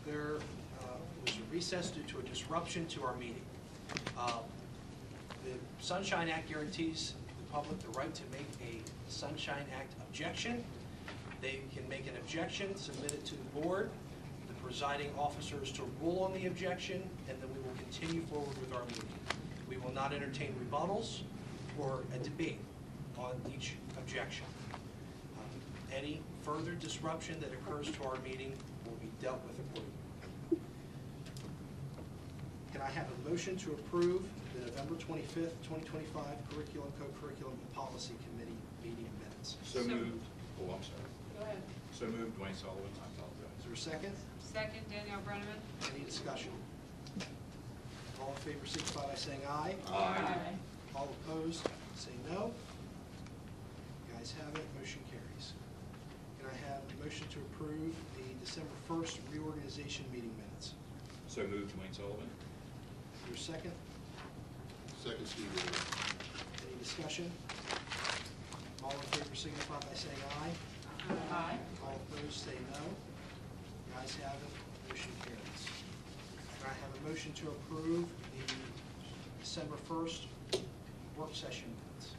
There was a recess due to a disruption to our meeting. The Sunshine Act guarantees the public the right to make a Sunshine Act objection. They can make an objection, submit it to the board. The presiding officer is to rule on the objection, and then we will continue forward with our meeting. We will not entertain rebuttals or a debate on each objection. Any further disruption that occurs to our meeting will be dealt with accordingly. Can I have a motion to approve the November 25th, 2025 Curriculum, Co-Curriculum, and Policy Committee meeting minutes? So moved. Oh, I'm sorry. Go ahead. So moved, Dwayne Sullivan. I apologize. Is there a second? Second, Danielle Brenneman. Any discussion? All in favor signify by saying aye. Aye. All opposed, say no. The ayes have it, motion carries. Can I have a motion to approve the December 1st reorganization meeting minutes? So moved, Dwayne Sullivan. Is there a second? Second, Steve Ray. Any discussion? All in favor signify by saying aye. Aye. All opposed, say no. The ayes have it, motion carries. Can I have a motion to approve the December 1st work session minutes?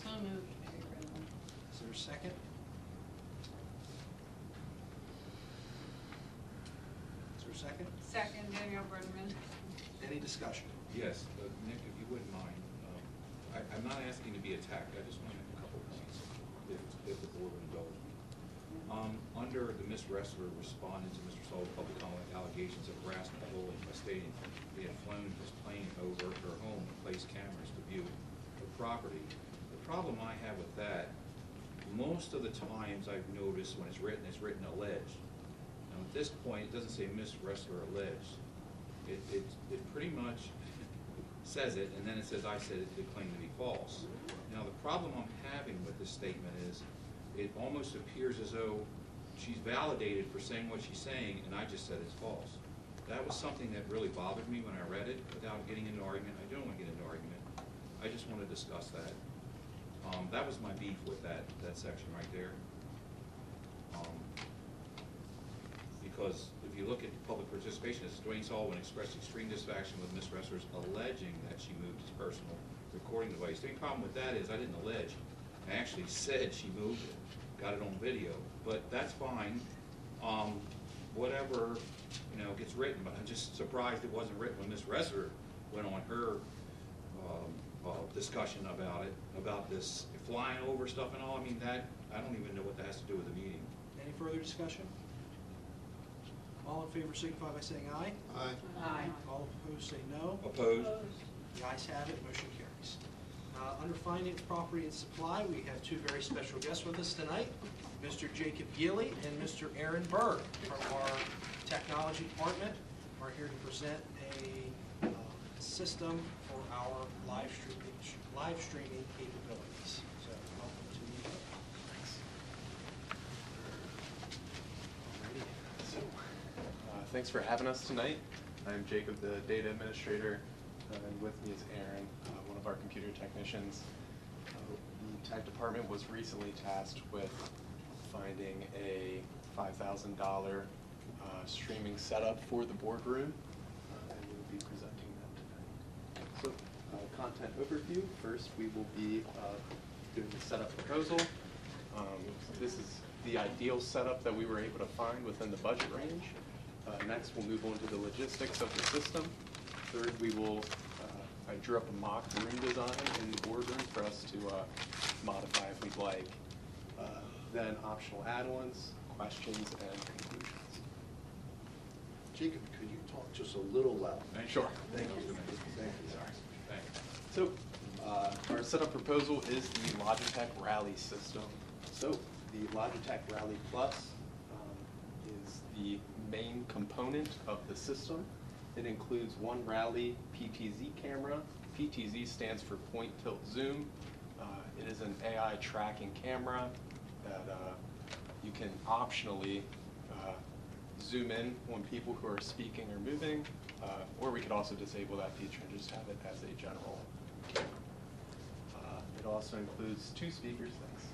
So moved, Mary Brenneman. Is there a second? Is there a second? Second, Danielle Brenneman. Any discussion? Yes, Nick, if you wouldn't mind, I'm not asking to be attacked. I just want to make a couple of points, if the board would indulge me. Under the Ms. Ressler responded to Mr. Sullivan's public allegations of harassment and bullying by stating he had flown his plane over her home and placed cameras to view the property. The problem I have with that, most of the times I've noticed when it's written alleged. Now at this point, it doesn't say Ms. Ressler alleged. It pretty much says it, and then it says I said it claimed to be false. Now the problem I'm having with this statement is it almost appears as though she's validated for saying what she's saying, and I just said it's false. That was something that really bothered me when I read it, without getting into argument. I don't want to get into argument. I just want to discuss that. That was my beef with that section right there. Because if you look at public participation, as Dwayne Sullivan expressed extreme dissatisfaction with Ms. Ressler's alleging that she moved his personal recording device. The only problem with that is I didn't allege. I actually said she moved it, got it on video, but that's fine. Whatever, gets written, but I'm just surprised it wasn't written when Ms. Ressler went on her discussion about this flying over stuff and all. I mean, that, I don't even know what that has to do with the meeting. Any further discussion? All in favor signify by saying aye. Aye. Aye. All opposed, say no. Opposed? The ayes have it, motion carries. Under Finance, Property, and Supply, we have two very special guests with us tonight, Mr. Jacob Gilley and Mr. Aaron Berg from our Technology Department are here to present a system for our live streaming capabilities. So welcome to you. Thanks. Thanks for having us tonight. I'm Jacob, the data administrator, and with me is Aaron, one of our computer technicians. The tech department was recently tasked with finding a $5,000 streaming setup for the boardroom, and we'll be presenting that tonight. So, content overview. First, we will be doing the setup proposal. This is the ideal setup that we were able to find within the budget range. Next, we'll move on to the logistics of the system. Third, we will, I drew up a mock room design in the boardroom for us to modify if we'd like. Then optional add-ons, questions, and conclusions. Jacob, could you talk just a little loud? Sure. Thank you. Thank you. Thanks. So, our setup proposal is the Logitech Rally system. So, the Logitech Rally Plus is the main component of the system. It includes one Rally PTZ camera. PTZ stands for point tilt zoom. It is an AI tracking camera that you can optionally zoom in on people who are speaking or moving, or we could also disable that feature and just have it as a general camera. It also includes two speakers, thanks.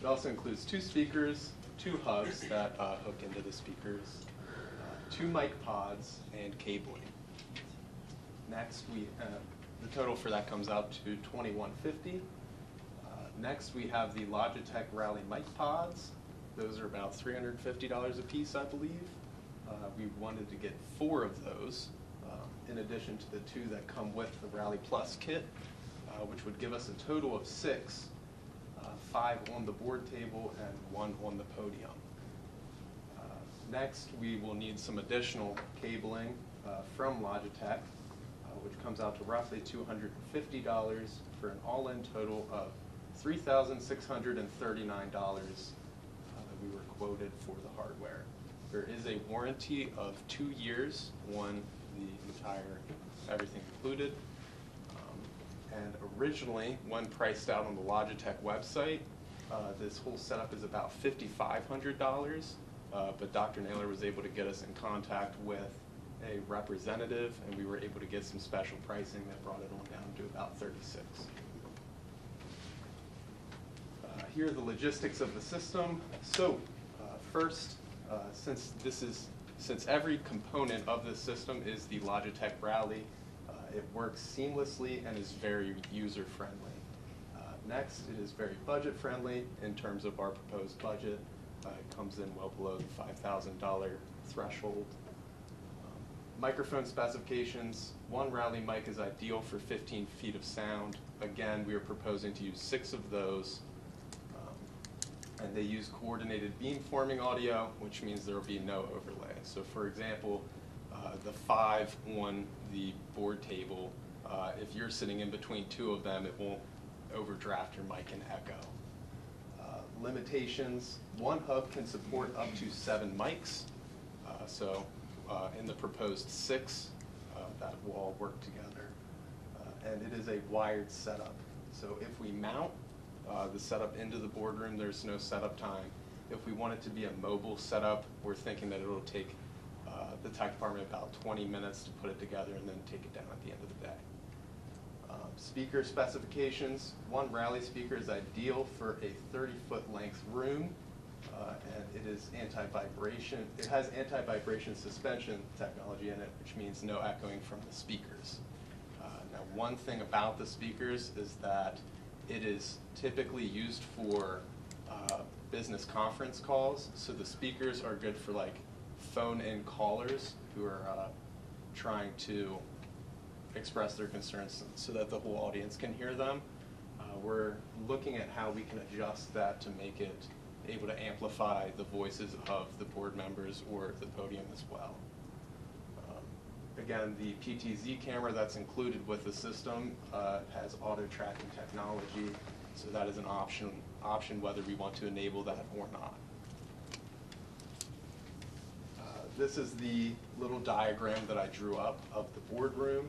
It also includes 2 speakers, 2 hubs that hook into the speakers, 2 mic pods, and cabling. Next, the total for that comes out to $21.50. Next, we have the Logitech Rally mic pods. Those are about $350 a piece, I believe. We wanted to get 4 of those, in addition to the 2 that come with the Rally Plus kit, which would give us a total of 6, 5 on the board table and 1 on the podium. Next, we will need some additional cabling from Logitech, which comes out to roughly $250 for an all-in total of $3,639 that we were quoted for the hardware. There is a warranty of 2 years on the entire, everything included. And originally, when priced out on the Logitech website, this whole setup is about $5,500, but Dr. Naylor was able to get us in contact with a representative, and we were able to get some special pricing that brought it on down to about $36. Here are the logistics of the system. So first, since every component of this system is the Logitech Rally, it works seamlessly and is very user-friendly. Next, it is very budget-friendly in terms of our proposed budget. It comes in well below the $5,000 threshold. Microphone specifications: 1 Rally mic is ideal for 15 feet of sound. Again, we are proposing to use 6 of those. And they use coordinated beamforming audio, which means there will be no overlay. So for example, the 5 on the board table, if you're sitting in between 2 of them, it won't overdraft your mic and echo. Limitations: 1 hub can support up to 7 mics. In the proposed 6, that will all work together. And it is a wired setup. So if we mount the setup into the boardroom, there's no setup time. If we want it to be a mobile setup, we're thinking that it'll take the tech department about 20 minutes to put it together and then take it down at the end of the day. Speaker specifications: 1 Rally speaker is ideal for a 30-foot length room, and it is anti-vibration. It has anti-vibration suspension technology in it, which means no echoing from the speakers. Now, one thing about the speakers is that it is typically used for business conference calls, so the speakers are good for like phone-in callers who are trying to express their concerns so that the whole audience can hear them. We're looking at how we can adjust that to make it able to amplify the voices of the board members or the podium as well. Again, the PTZ camera that's included with the system has auto tracking technology, so that is an option whether we want to enable that or not. This is the little diagram that I drew up of the boardroom.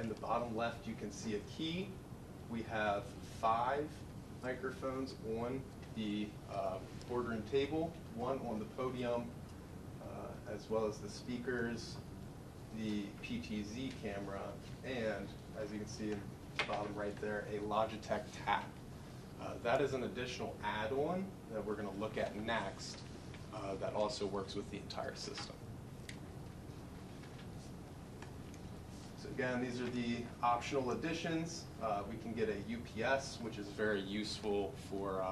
In the bottom left, you can see a key. We have 5 microphones on the boardroom table, 1 on the podium, as well as the speakers, the PTZ camera, and as you can see in the bottom right there, a Logitech Tap. That is an additional add-on that we're going to look at next that also works with the entire system. So again, these are the optional additions. We can get a UPS, which is very useful for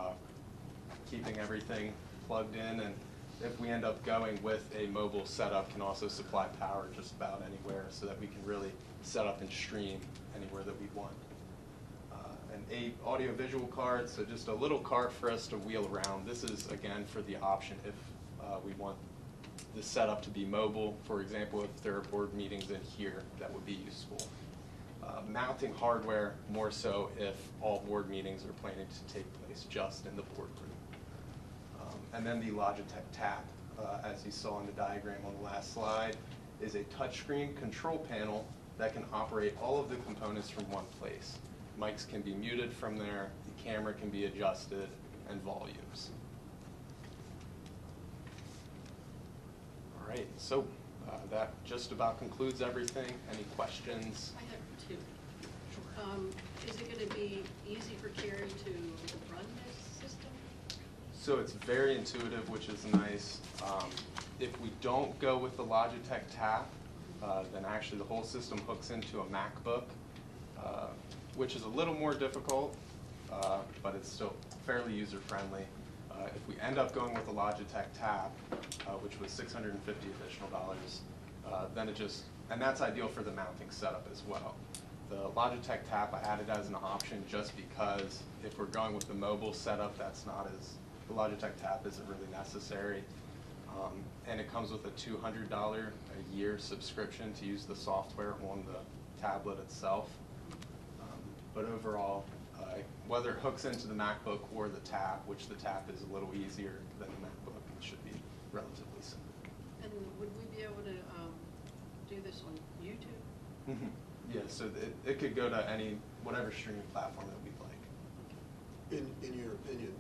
keeping everything plugged in, and if we end up going with a mobile setup, can also supply power just about anywhere so that we can really set up and stream anywhere that we want. An 8 audio-visual card, so just a little cart for us to wheel around. This is, again, for the option if we want the setup to be mobile. For example, if there are board meetings in here, that would be useful. Mounting hardware, more so if all board meetings are planning to take place just in the boardroom. And then the Logitech Tap, as you saw in the diagram on the last slide, is a touchscreen control panel that can operate all of the components from one place. Mics can be muted from there, the camera can be adjusted, and volumes. All right, so that just about concludes everything. Any questions? I have 2. Is it going to be easy for Carrie to run this system? So it's very intuitive, which is nice. If we don't go with the Logitech Tap, then actually the whole system hooks into a MacBook, which is a little more difficult, but it's still fairly user-friendly. If we end up going with the Logitech Tap, which was $650 additional dollars, then it just, and that's ideal for the mounting setup as well. The Logitech Tap I added as an option just because if we're going with the mobile setup, that's not as, the Logitech Tap isn't really necessary. And it comes with a $200 a year subscription to use the software on the tablet itself. But overall, whether it hooks into the MacBook or the Tap, which the Tap is a little easier than the MacBook, it should be relatively simple. And would we be able to do this on YouTube? Mm-hmm. Yeah, so it could go to any, whatever streaming platform that we'd like. In your opinion,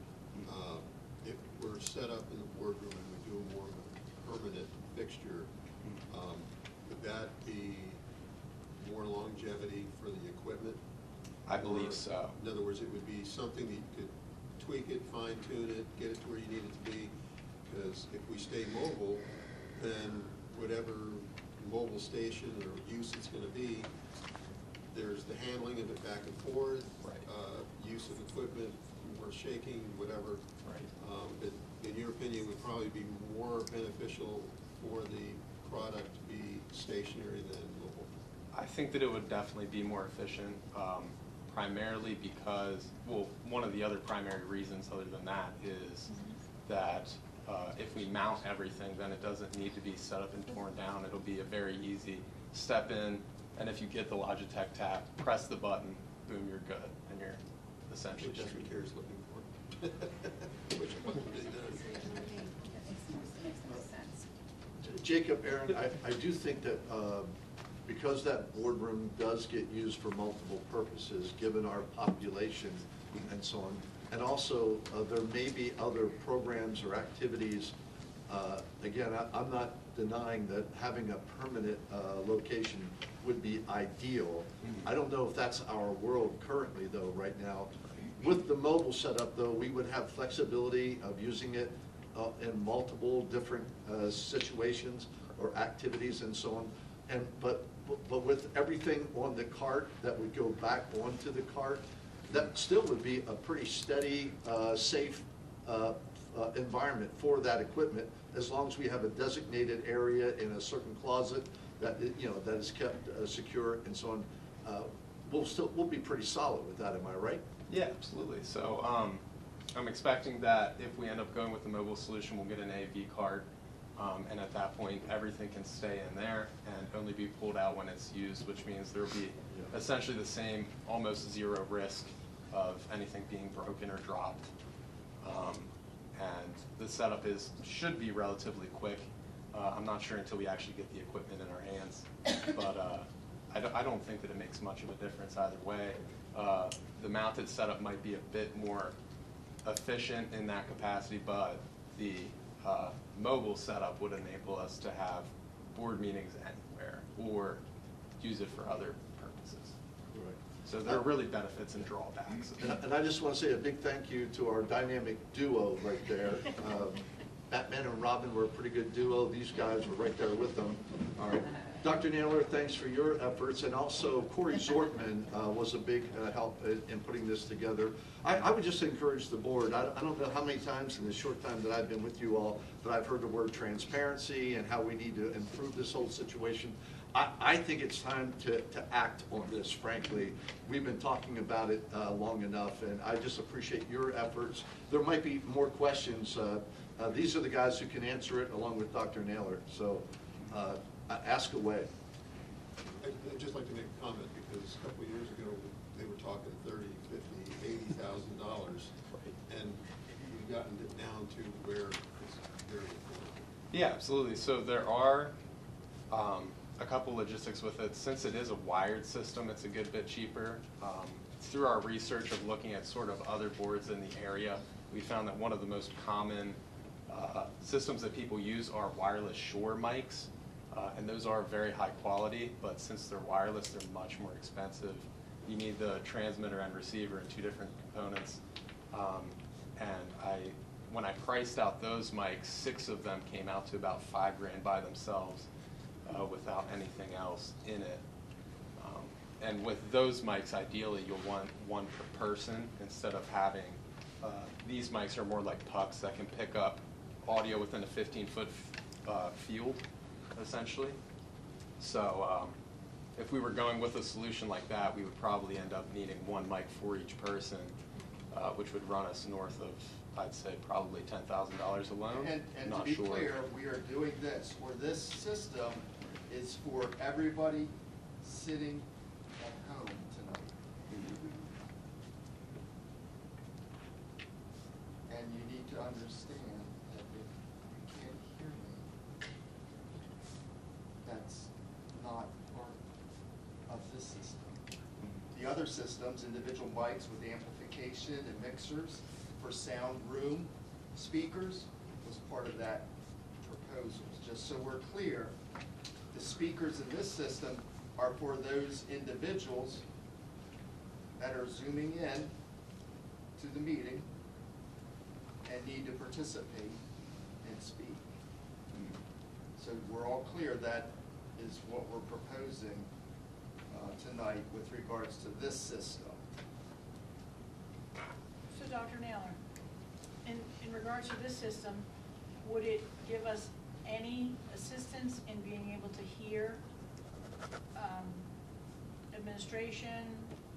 if we're set up in the boardroom and we do more of a permanent fixture, would that be more longevity for the equipment? I believe Or, so. In other words, it would be something that you could tweak it, fine tune it, get it to where you need it to be. Because if we stay mobile, then whatever mobile station or use it's going to be, there's the handling of it back and forth, Right. Use of equipment, more shaking, whatever. Right. But in your opinion, would probably be more beneficial for the product to be stationary than mobile? I think that it would definitely be more efficient, primarily because, well, one of the other primary reasons other than that is that if we mount everything, then it doesn't need to be set up and torn down. It'll be a very easy step in, and if you get the Logitech Tap, press the button, boom, you're good, and you're essentially Which that's what Karen's looking for. Which one really does. Jacob, Aaron, I do think that because that boardroom does get used for multiple purposes, given our population and so on, and also there may be other programs or activities. Again, I'm not denying that having a permanent location would be ideal. I don't know if that's our world currently, though, right now. With the mobile setup, though, we would have flexibility of using it in multiple different situations or activities and so on. And but with everything on the cart that would go back onto the cart, that still would be a pretty steady, safe environment for that equipment, as long as we have a designated area in a certain closet that that is kept secure and so on. We'll be pretty solid with that. Am I right? Yeah, absolutely. So I'm expecting that if we end up going with the mobile solution, we'll get an AV card, and at that point, everything can stay in there and only be pulled out when it's used, which means there will be essentially the same, almost zero risk of anything being broken or dropped. And the setup should be relatively quick. I'm not sure until we actually get the equipment in our hands, but I don't think that it makes much of a difference either way. The mounted setup might be a bit more efficient in that capacity, but the mobile setup would enable us to have board meetings anywhere or use it for other purposes. Right. So there are really benefits and drawbacks. And I just want to say a big thank you to our dynamic duo right there. Batman and Robin were a pretty good duo. These guys were right there with them. All right. Dr. Naylor, thanks for your efforts, and also Corey Zortman was a big help in putting this together. I would just encourage the board. I don't know how many times in the short time that I've been with you all that I've heard the word transparency and how we need to improve this whole situation. I think it's time to act on this, frankly. We've been talking about it long enough, and I just appreciate your efforts. There might be more questions. These are the guys who can answer it along with Dr. Naylor. So ask away. I'd just like to make a comment, because a couple of years ago, they were talking $30,000, $50,000, $80,000, and we've gotten it down to where it's very affordable. Yeah, absolutely. So there are a couple logistics with it. Since it is a wired system, it's a good bit cheaper. Through our research of looking at sort of other boards in the area, we found that one of the most common systems that people use are wireless Shure mics. And those are very high quality, but since they're wireless, they're much more expensive. You need the transmitter and receiver in two different components. And when I priced out those mics, 6 of them came out to about $5,000 by themselves, without anything else in it. And with those mics, ideally, you'll want one per person instead of having, these mics are more like pucks that can pick up audio within a 15-foot field, essentially. So if we were going with a solution like that, we would probably end up needing one mic for each person, which would run us north of, I'd say, probably $10,000 alone. And to Not be sure. clear, we are doing this, where this system is for everybody sitting at home tonight. And you need to understand that if you can't hear me, that's not part of this system. The other systems, individual mics with amplification and mixers for sound room speakers, was part of that proposal. Just so we're clear, the speakers in this system are for those individuals that are zooming in to the meeting and need to participate and speak. So we're all clear that is what we're proposing tonight with regards to this system. So Dr. Naylor, in regards to this system, would it give us any assistance in being able to hear administration,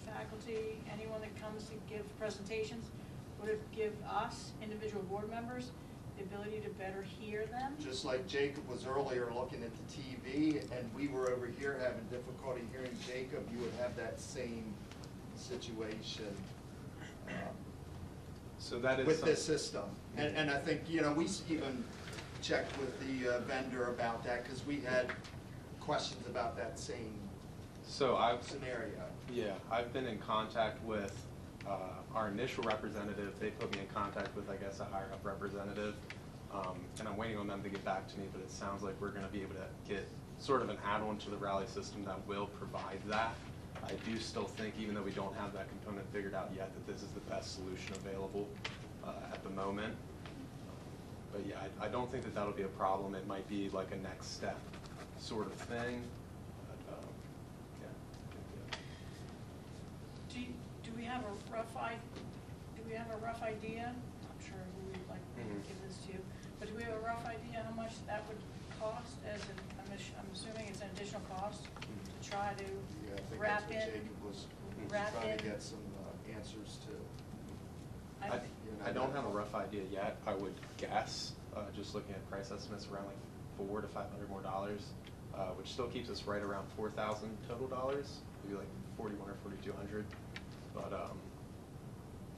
faculty, anyone that comes to give presentations? Would it give us, individual board members, the ability to better hear them? Just like Jacob was earlier looking at the TV and we were over here having difficulty hearing Jacob, you would have that same situation So that is with this system. And I think, you know, we even checked with the vendor about that because we had questions about that same scenario. Yeah, I've been in contact with our initial representative. They put me in contact with, I guess, a higher up representative, and I'm waiting on them to get back to me, but it sounds like we're gonna be able to get sort of an add-on to the Rally system that will provide that. I do still think, even though we don't have that component figured out yet, that this is the best solution available at the moment. But yeah, I don't think that that'll be a problem. It might be like a next step sort of thing. But, yeah, I think, Do we have a rough idea? I'm sure we would like to give this to you, but do we have a rough idea how much that would cost I'm assuming it's an additional cost to try to Yeah, I think wrap that's what in, Jacob was wrap trying in. to get some answers to. I don't have a rough idea yet. I would guess, just looking at price estimates, around like $400 to $500 more, which still keeps us right around $4,000 total dollars, maybe like $4,100 or $4,200. But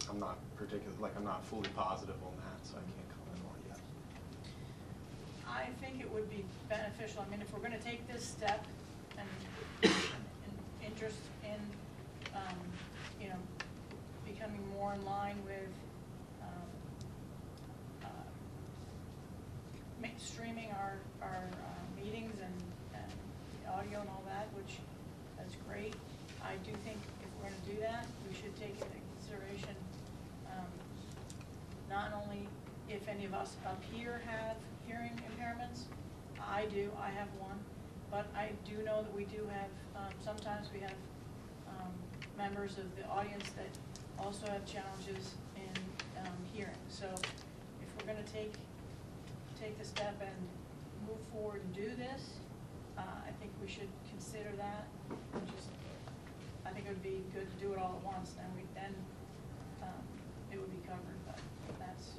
I'm not I'm not fully positive on that, so I can't comment on it yet. I think it would be beneficial. I mean, if we're gonna take this step and interest in, you know, becoming more in line with streaming our meetings and the audio and all that, which that's great. I do think if we're gonna do that, we should take into consideration not only if any of us up here have hearing impairments. I do, I have one, but I do know that we do have, sometimes we have members of the audience that also have challenges in hearing. So if we're gonna take the step and move forward and do this, I think we should consider that. I think it would be good to do it all at once, then it would be covered, but that's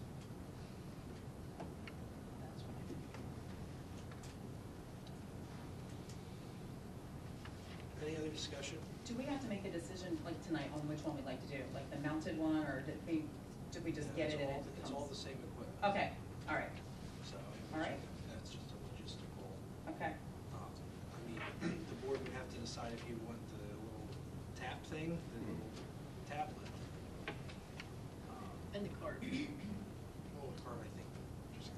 what I think. Any other discussion? Do we have to make a decision like tonight on which one we'd like to do, like the mounted one, or did we just get it and it It's all comes? the same equipment. Okay, all right, So, All right. that's just a logistical, okay. I mean, the board would have to decide if you want the little tap thing, the little tablet. And the card. Well, the card, I think, just.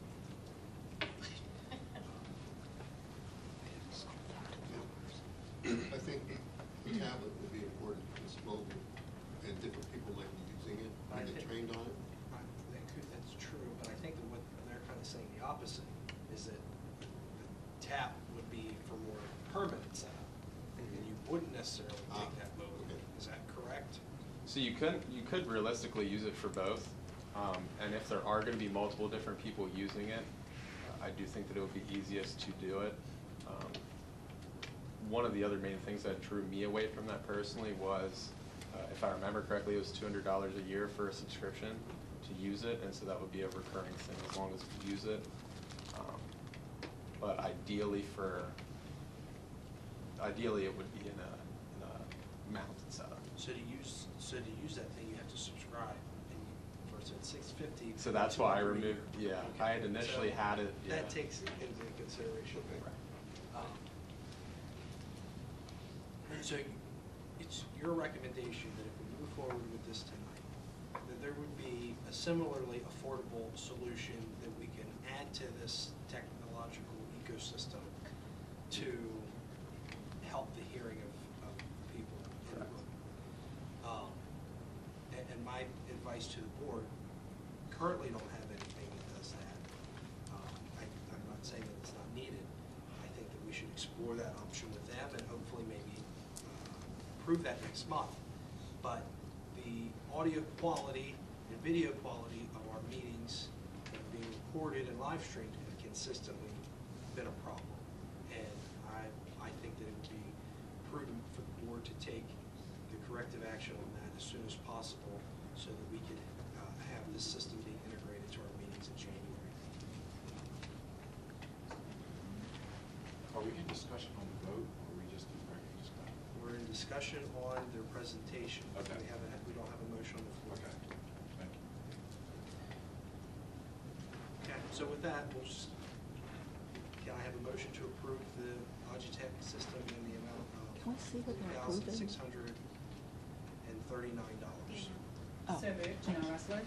I think the tablet would be important because it's mobile and different people might be using it and get trained on it. Right, that could, that's true, but I think that what they're kind of saying the opposite, is that the tap would be for more permanent setup, and you wouldn't necessarily take that mode. Okay. Is that correct? So you could realistically use it for both, and if there are going to be multiple different people using it, I do think that it would be easiest to do it. One of the other main things that drew me away from that personally was, if I remember correctly, it was $200 a year for a subscription to use it, and so that would be a recurring thing as long as we use it. But ideally it would be in a mounted setup. So to use that thing, you have to subscribe, and for instance, $650. So that's why I removed, yeah, Okay. I had initially So had it, yeah. That takes it into consideration. So it's your recommendation that if we move forward with this tonight, that there would be a similarly affordable solution that we can add to this technological ecosystem to help the hearing of people in the room. And my advice to the board, currently don't have anything that does that. I'm not saying that it's not needed. I think that we should explore that option with them and hopefully maybe approve that next month. But the audio quality and video quality of our meetings that are being recorded and live streamed have consistently been a problem. And I think that it would be prudent for the board to take the corrective action on that as soon as possible so that we could have this system being integrated to our meetings in January. Are we in discussion on the vote, or are we just in regular discussion? We're in discussion on their presentation. Okay. We don't have a motion on the floor. Okay, thank you. Okay, so with that, can I have a motion to approve the Logitech system in the amount Can we see what they're approving? of $3,639? Oh. So moved, Janelle Ressler.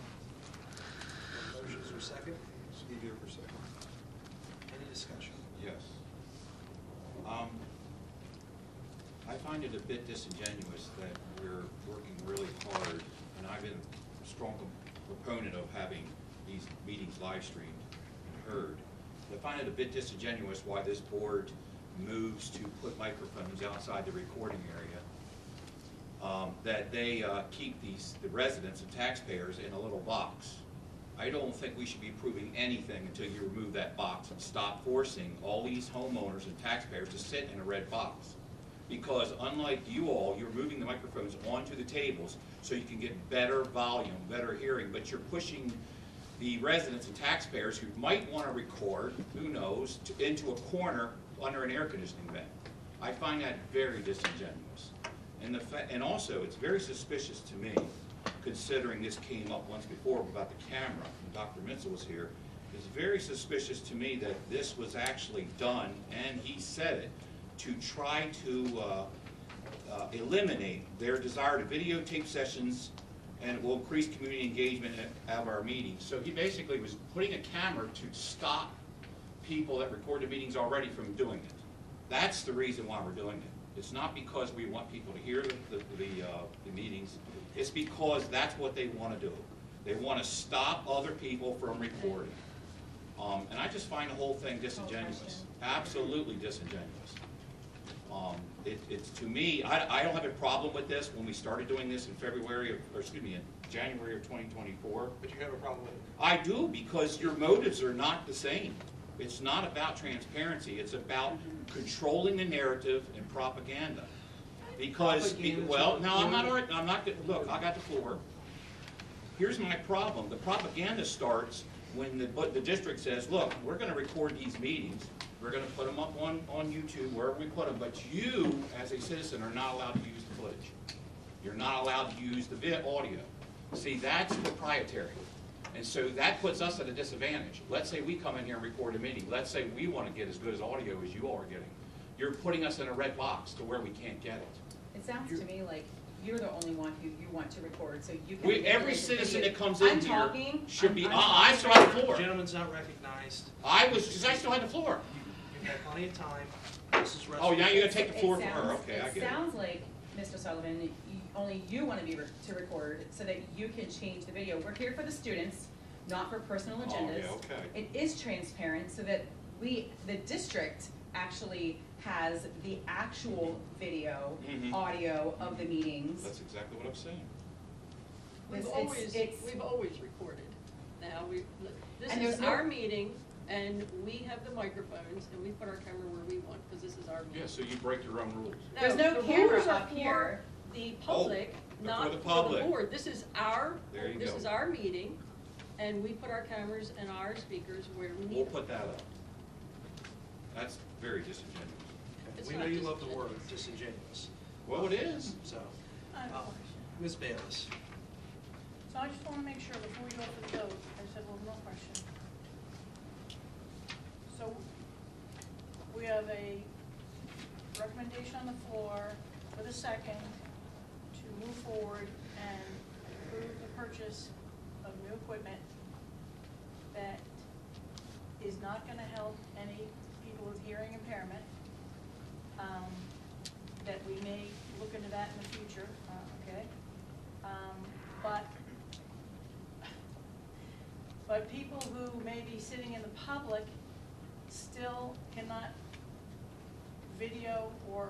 Motions or second? Steve here for a second. Any discussion? Yes. I find it a bit disingenuous that we're working really hard, and I've been a strong proponent of having these meetings live streamed and heard. I find it a bit disingenuous why this board moves to put microphones outside the recording area, that they keep the residents and taxpayers in a little box. I don't think we should be approving anything until you remove that box and stop forcing all these homeowners and taxpayers to sit in a red box. Because unlike you all, you're moving the microphones onto the tables so you can get better volume, better hearing, but you're pushing the residents and taxpayers who might want to record, who knows, into a corner under an air conditioning vent. I find that very disingenuous. And also, it's very suspicious to me, considering this came up once before about the camera, and Dr. Mitchell was here, it's very suspicious to me that this was actually done, and he said it, to try to eliminate their desire to videotape sessions, and it will increase community engagement at our meetings. So he basically was putting a camera to stop people that record the meetings already from doing it. That's the reason why we're doing it. It's not because we want people to hear the meetings. It's because that's what they want to do. They want to stop other people from recording. And I just find the whole thing disingenuous. Absolutely disingenuous. It's to me, I don't have a problem with this when we started doing this in in January of 2024. But you have a problem with it? I do, because your motives are not the same. It's not about transparency. It's about controlling the narrative and propaganda. Because, Propaganda well, to no, I'm not, report. I'm not, look, I got the floor. Here's my problem. The propaganda starts when the district says, look, we're going to record these meetings. We're going to put them up on YouTube, wherever we put them. But you, as a citizen, are not allowed to use the footage. You're not allowed to use the audio. See, that's proprietary. And so that puts us at a disadvantage. Let's say we come in here and record a meeting. Let's say we want to get as good as audio as you all are getting. You're putting us in a red box to where we can't get it. It sounds to me like you're the only one who you want to record, so you can. Every citizen that comes in I'm here talking. should be, I'm I talking. still have the floor. Gentleman's not recognized. Because I still had the floor. You've had plenty of time. Mrs. Oh, now you're gonna It take the floor from her, sounds- okay, I get it. It sounds like, Mr. Sullivan, only you want to be to record so that you can change the video. We're here for the students. not for personal Oh, agendas. yeah, okay. It is transparent so that the district actually has the actual video, Mhm. audio of the meetings. That's exactly what I'm saying. It's- We've always recorded. Now, this And is there's no- our meeting, and we have the microphones, and we put our camera where we want, because this is our meeting. Yeah, so you break your own rules. There's no the camera rules are up for here. the public, Oh, not for the for the public. board. This is our, There you this go. is our meeting, and we put our cameras and our speakers where we need We'll them. put that up. That's very disingenuous. It's We not know you love the disingenuous. word disingenuous, Well, it is. so. I have a uh, question. Ms. Bayless. So I just want to make sure before we go for the vote, I said one more question. So we have a recommendation on the floor for the second to move forward and approve the purchase of new equipment that is not going to help any people with hearing impairment. That we may look into that in the future, okay? But people who may be sitting in the public still cannot video or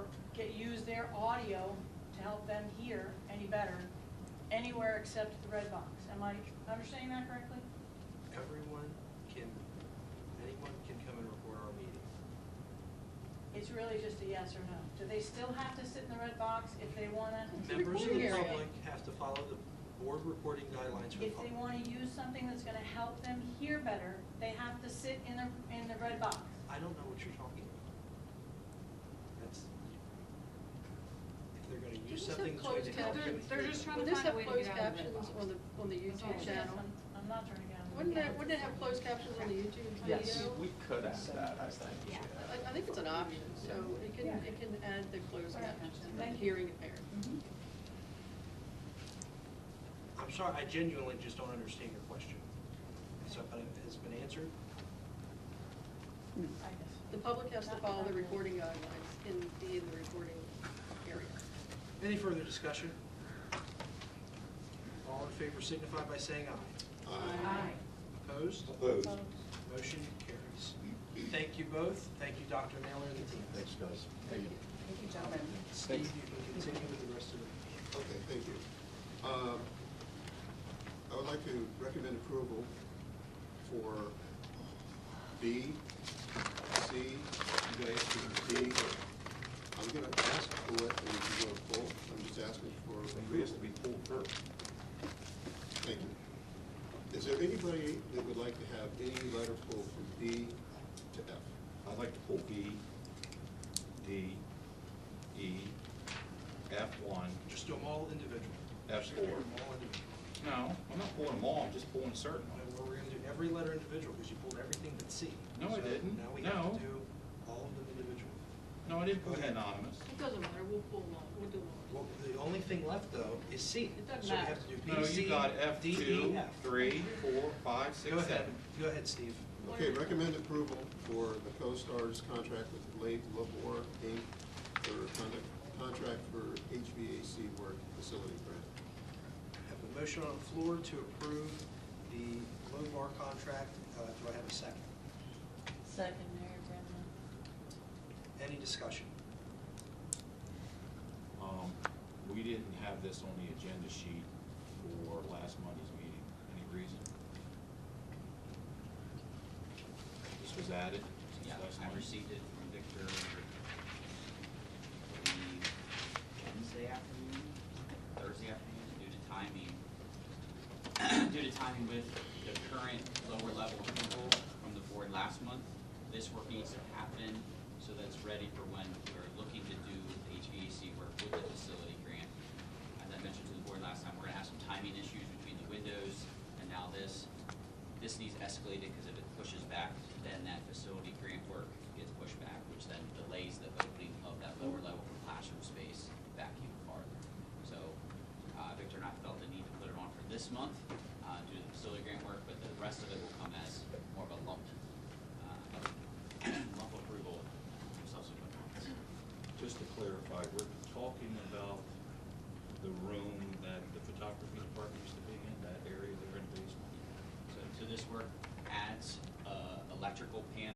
use their audio to help them hear any better anywhere except the red box. Am I understanding that correctly? Anyone can come and record our meeting. It's really just a yes or no. Do they still have to sit in the red box if they wanna? It's a Members of recording the area. public have to follow the board reporting guidelines for the If they public. wanna use something that's gonna help them hear better, they have to sit in the red box. I don't know what you're talking about. That's, if they're gonna use Does this have something that's going to closed help them captions? They're hear just them. trying Would to this find a have way to closed get out of the red captions box. on the YouTube Yes, channel? I'm not turning down. the Wouldn't video. it have closed captions on the YouTube Yes, video? we could add that, I think. Yeah. I think it's an option, so it can add the closed captions, and hearing impaired. I'm sorry, I genuinely just don't understand your question. So, but it has been answered? I guess. The public has to follow the recording guidelines in the recording area. Any further discussion? All in favor signify by saying aye. Aye. Opposed? Opposed. Motion carries. Thank you both. Thank you, Dr. Naylor and the team. Thanks, guys. Thank you, gentlemen. Steve, you can continue with the rest of the. Okay, thank you. I would like to recommend approval for B, C, D. I'm gonna ask for what we can go full. I'm just asking for It has to be pulled first. Thank you. Is there anybody that would like to have any letter pull from B to F? I'd like to pull B, D, E, F1, Just do them all individually. F4. Just do them all individually. No, I'm not pulling them all, I'm just pulling certain ones. And we're gonna do every letter individual, because you pulled everything but C. No, I So didn't. Now we No. have to do all of them individually. No, I didn't Go pull ahead. anonymous. It doesn't matter, we'll pull them all, we'll do them all. Well, the only thing left, though, is C. It doesn't So we matter. have to do B, No, C, you got D, E, F2, F. 3, 4, 5, 6, Go ahead, 7. go ahead, Steve. Okay, recommend approval for the CoStar's contract with Blade Labor Inc. for contract for HVAC work facility grant. Have a motion on the floor to approve the Lobar contract. Do I have a second? Second, Mayor Brennan. Any discussion? We didn't have this on the agenda sheet for last Monday's meeting. Any reason? This was added since Yeah, last I Monday? received it from Victor, I believe, Wednesday afternoon, Thursday afternoon, due to timing. Due to timing with the current lower level approval from the board last month, this work needs to happen so that's ready for when we're looking to do HVAC work with the facility grant. As I mentioned to the board last time, we're gonna have some timing issues between the windows and now this. This needs escalated because if it pushes back, then that facility grant work gets pushed back, which then delays the opening of that lower level for classroom space back even farther. So, Victor and I felt the need to put it on for this month, due to the facility grant work, but the rest of it will